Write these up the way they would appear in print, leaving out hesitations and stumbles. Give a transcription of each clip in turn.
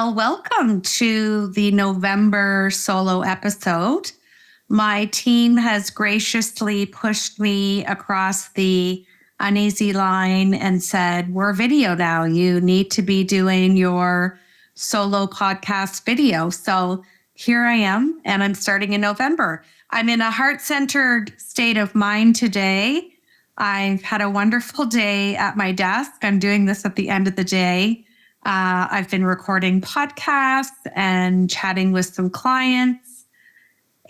Well, welcome to the November solo episode. My team has graciously pushed me across the uneasy line and said, we're video now. You need to be doing your solo podcast video. So here I am, and I'm starting in November. I'm in a heart-centered state of mind today. I've had a wonderful day at my desk. I'm doing this at the end of the day. I've been recording podcasts and chatting with some clients.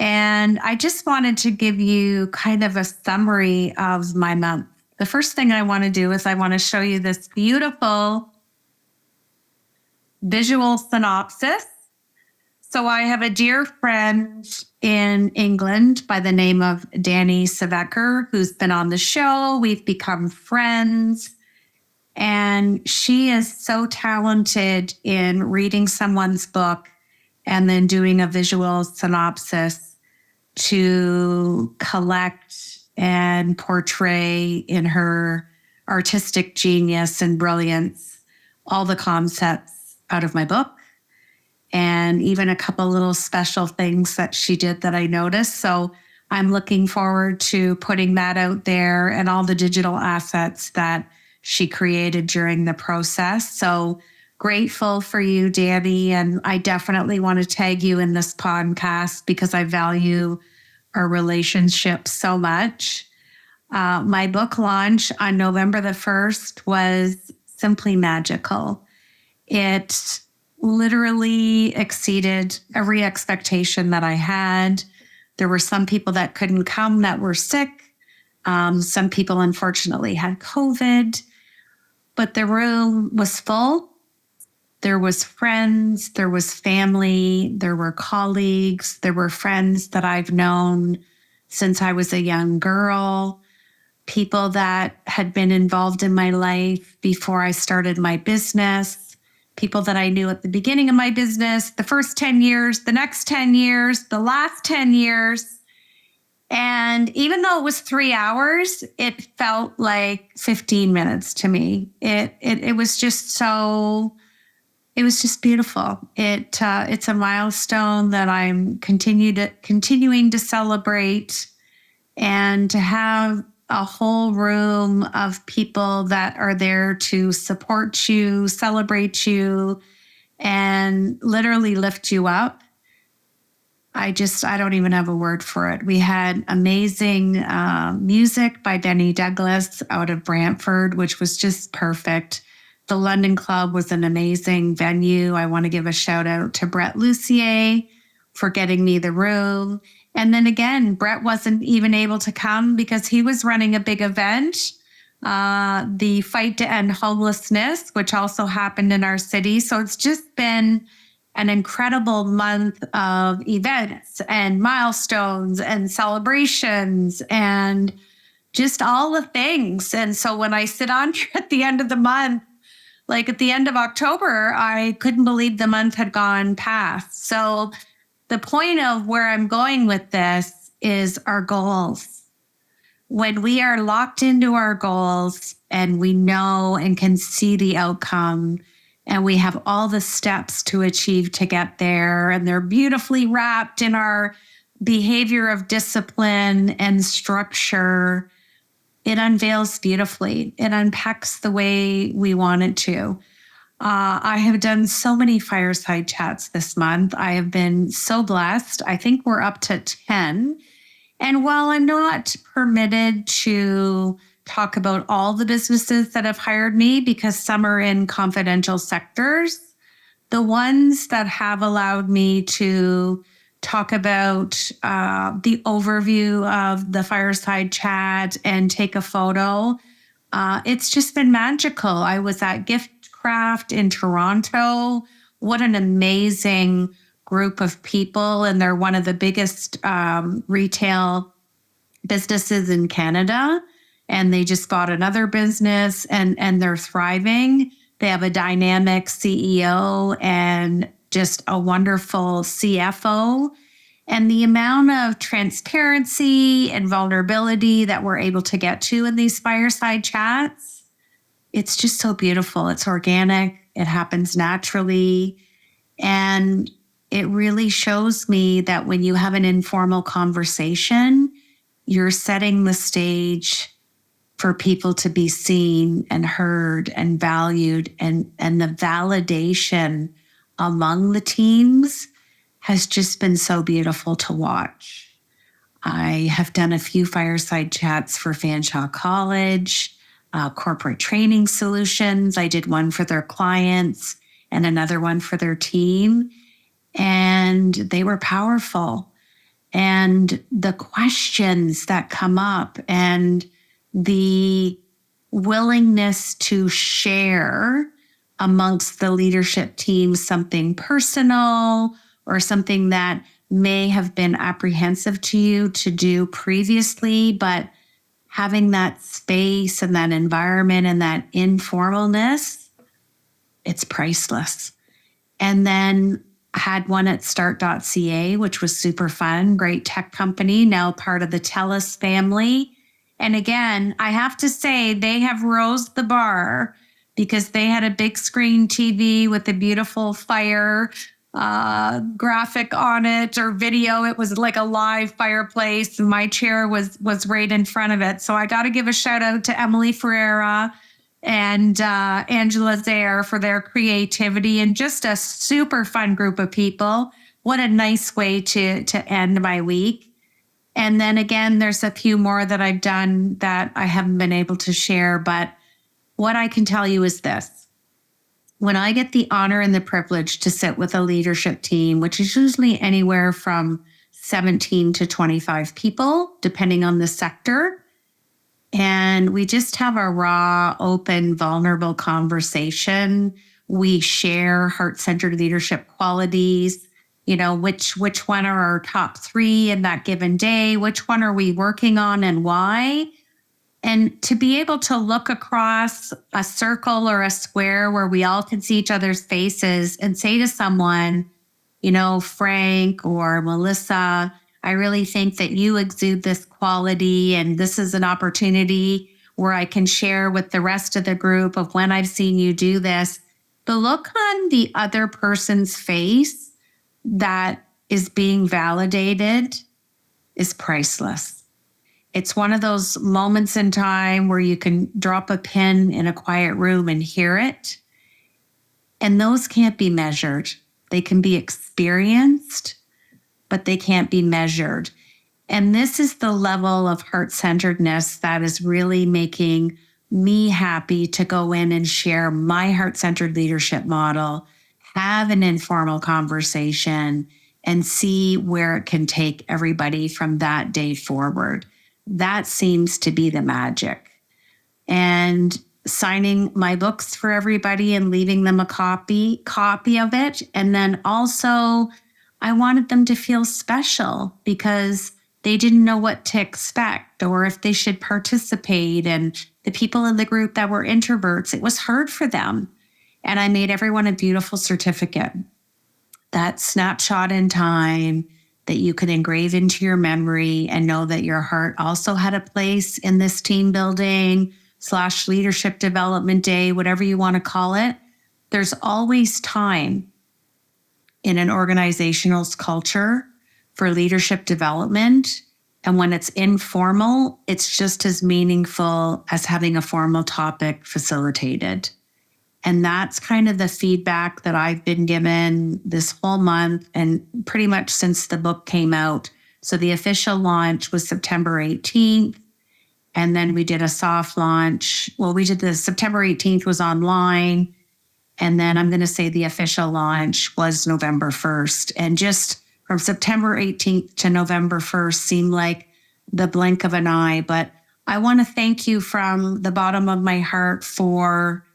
And I just wanted to give you kind of a summary of my month. The first thing I want to do is I want to show you this beautiful visual synopsis. So I have a dear friend in England by the name of Dani Saveker, who's been on the show. We've become friends. And she is so talented in reading someone's book and then doing a visual synopsis to collect and portray in her artistic genius and brilliance all the concepts out of my book. And even a couple little special things that she did that I noticed. So I'm looking forward to putting that out there and all the digital assets that she created during the process. So grateful for you, Dani. And I definitely want to tag you in this podcast because I value our relationship so much. My book launch on November the 1st was simply magical. It literally exceeded every expectation that I had. There were some people that couldn't come that were sick. Some people, unfortunately, had COVID. But the room was full. There was friends, there was family, there were colleagues, there were friends that I've known since I was a young girl, people that had been involved in my life before I started my business, people that I knew at the beginning of my business, the first 10 years, the next 10 years, the last 10 years. And even though it was 3 hours, it felt like 15 minutes to me. It was just beautiful. It's a milestone that I'm continuing to celebrate, and to have a whole room of people that are there to support you, celebrate you, and literally lift you up. I don't even have a word for it. We had amazing music by Benny Douglas out of Brantford, which was just perfect. The London Club was an amazing venue. I want to give a shout out to Brett Lucier for getting me the room. And then again, Brett wasn't even able to come because he was running a big event, the Fight to End Homelessness, which also happened in our city. So it's just been an incredible month of events and milestones and celebrations and just all the things. And so when I sit on here at the end of the month, like at the end of October, I couldn't believe the month had gone past. So the point of where I'm going with this is our goals. When we are locked into our goals and we know and can see the outcome, and we have all the steps to achieve to get there, and they're beautifully wrapped in our behavior of discipline and structure, it unveils beautifully. It unpacks the way we want it to. I have done so many fireside chats this month. I have been so blessed. I think we're up to 10. And while I'm not permitted to talk about all the businesses that have hired me because some are in confidential sectors, the ones that have allowed me to talk about the overview of the fireside chat and take a photo, it's just been magical. I was at Gift Craft in Toronto. What an amazing group of people. And they're one of the biggest retail businesses in Canada. And they just bought another business and they're thriving. They have a dynamic CEO and just a wonderful CFO. And the amount of transparency and vulnerability that we're able to get to in these fireside chats, it's just so beautiful. It's organic. It happens naturally. And it really shows me that when you have an informal conversation, you're setting the stage for people to be seen and heard and valued, and the validation among the teams has just been so beautiful to watch. I have done a few fireside chats for Fanshawe College, corporate training solutions. I did one for their clients and another one for their team, and they were powerful. And the questions that come up and the willingness to share amongst the leadership team something personal or something that may have been apprehensive to you to do previously, but having that space and that environment and that informalness, it's priceless. And then I had one at start.ca, which was super fun, great tech company, now part of the TELUS family. And again, I have to say they have rose the bar because they had a big screen TV with a beautiful fire graphic on it or video. It was like a live fireplace. And my chair was right in front of it. So I got to give a shout out to Emily Ferreira and Angela Zaire for their creativity and just a super fun group of people. What a nice way to end my week. And then again, there's a few more that I've done that I haven't been able to share. But what I can tell you is this. When I get the honor and the privilege to sit with a leadership team, which is usually anywhere from 17 to 25 people, depending on the sector, and we just have a raw, open, vulnerable conversation. We share heart-centered leadership qualities. You know, which one are our top 3 in that given day? Which one are we working on and why? And to be able to look across a circle or a square where we all can see each other's faces and say to someone, you know, Frank or Melissa, I really think that you exude this quality, and this is an opportunity where I can share with the rest of the group of when I've seen you do this. The look on the other person's face that is being validated is priceless. It's one of those moments in time where you can drop a pin in a quiet room and hear it. And those can't be measured. They can be experienced, but they can't be measured. And this is the level of heart-centeredness that is really making me happy to go in and share my heart-centered leadership model, have an informal conversation, and see where it can take everybody from that day forward. That seems to be the magic. And signing my books for everybody and leaving them a copy of it. And then also, I wanted them to feel special because they didn't know what to expect or if they should participate. And the people in the group that were introverts, it was hard for them. And I made everyone a beautiful certificate, that snapshot in time that you could engrave into your memory and know that your heart also had a place in this team building / leadership development day, whatever you want to call it. There's always time in an organizational's culture for leadership development. And when it's informal, it's just as meaningful as having a formal topic facilitated. And that's kind of the feedback that I've been given this whole month and pretty much since the book came out. So the official launch was September 18th. And then we did a soft launch. Well, we did the September 18th was online. And then I'm going to say the official launch was November 1st. And just from September 18th to November 1st seemed like the blink of an eye. But I want to thank you from the bottom of my heart for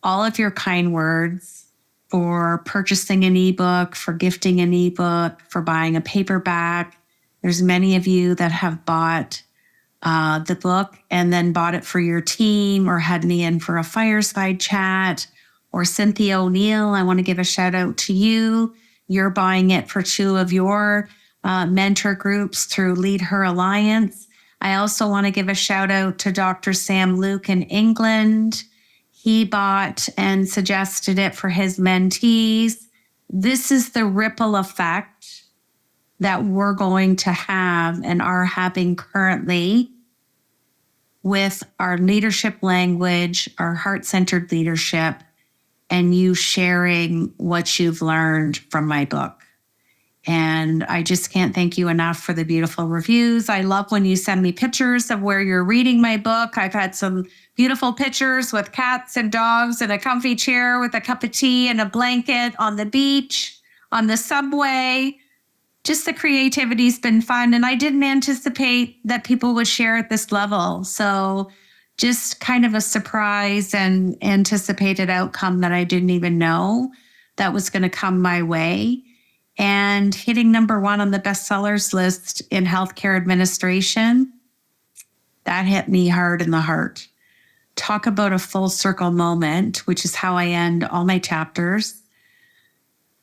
all of your kind words, for purchasing an ebook, for gifting an ebook, for buying a paperback. There's many of you that have bought the book and then bought it for your team or had me in for a fireside chat. Or Cynthia O'Neill, I want to give a shout out to you. You're buying it for 2 of your mentor groups through Lead Her Alliance. I also want to give a shout out to Dr. Sam Luke in England. He bought and suggested it for his mentees. this is the ripple effect that we're going to have and are having currently with our leadership language, our heart-centered leadership, and you sharing what you've learned from my book. And I just can't thank you enough for the beautiful reviews. I love when you send me pictures of where you're reading my book. I've had some beautiful pictures with cats and dogs in a comfy chair with a cup of tea and a blanket on the beach, on the subway. Just the creativity's been fun. And I didn't anticipate that people would share at this level. So just kind of a surprise and anticipated outcome that I didn't even know that was going to come my way. And hitting number 1 on the bestsellers list in healthcare administration, that hit me hard in the heart. Talk about a full circle moment, which is how I end all my chapters.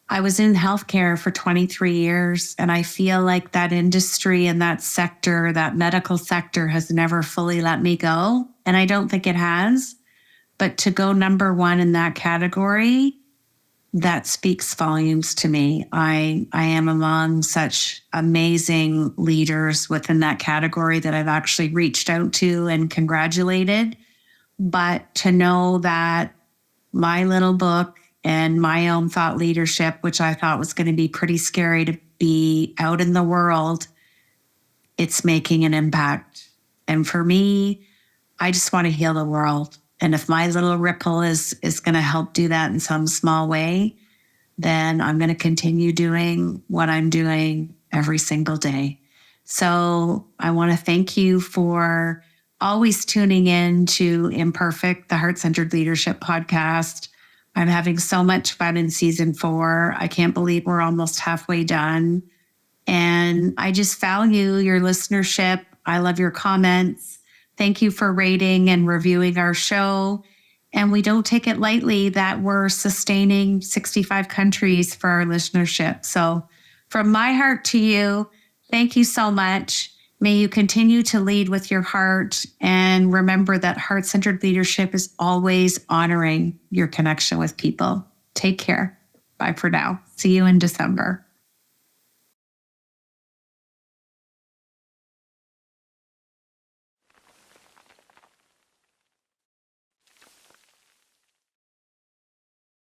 I was in healthcare for 23 years, and I feel like that industry and that sector, that medical sector, has never fully let me go. And I don't think it has. But to go number 1 in that category, that speaks volumes to me. I am among such amazing leaders within that category that I've actually reached out to and congratulated. But to know that my little book and my own thought leadership, which I thought was going to be pretty scary to be out in the world, it's making an impact. And for me, I just want to heal the world. And if my little ripple is going to help do that in some small way, then I'm going to continue doing what I'm doing every single day. So I want to thank you for always tuning in to Imperfect, the Heart-Centered Leadership podcast. I'm having so much fun in season 4. I can't believe we're almost halfway done. And I just value your listenership. I love your comments. Thank you for rating and reviewing our show. And we don't take it lightly that we're sustaining 65 countries for our listenership. So from my heart to you, thank you so much. May you continue to lead with your heart, and remember that heart-centered leadership is always honoring your connection with people. Take care. Bye for now. See you in December.